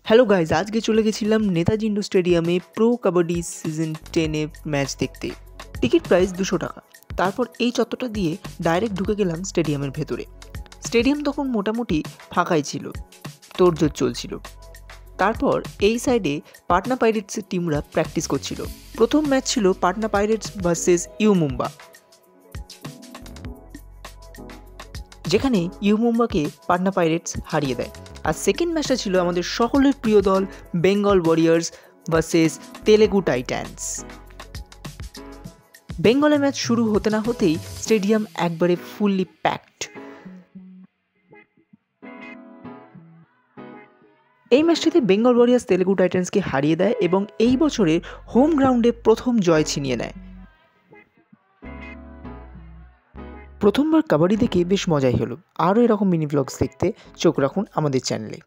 Hello guys, আজকে চলে গেছিলাম নেতাজি ইন্ডোর স্টেডিয়ামে প্রো কাবাডি সিজন 10 ম্যাচ দেখতে। টিকিট প্রাইস 200 টাকা। তারপর এই চত্বরটা দিয়ে ডাইরেক্ট ঢুকে গেলাম স্টেডিয়ামের ভেতরে। স্টেডিয়াম তখন মোটামুটি ফাঁকাই ছিল, তোড়জোড় চলছিল। তারপর এই সাইডে পাটনা পাইরেটসের টিমরা প্র্যাকটিস করছিল। প্রথম ম্যাচ ছিল Patna Pirates versus U Mumba, যেখানে ইউ মুম্বাকে পাটনা পাইরেটস হারিয়ে দেয়। আর সেকেন্ড ম্যাচটা ছিল আমাদের সকলের প্রিয় দল Bengal warriors versus Telugu Titans. বেঙ্গলের ম্যাচ শুরু হতে না হতেই স্টেডিয়াম একবারে ফুললি প্যাকড। এই ম্যাচটিতে বেঙ্গল ওয়ারিয়ার্স তেলেগু টাইটান্সকে হারিয়ে দেয় এবং এই বছরের হোম গ্রাউন্ডে প্রথম জয় ছিনিয়ে নেয়। প্রথমবার কাবাডি দেখে বেশ মজাই হলো। আরও এরকম মিনি ব্লগস দেখতে চোখ রাখুন আমাদের চ্যানেলে।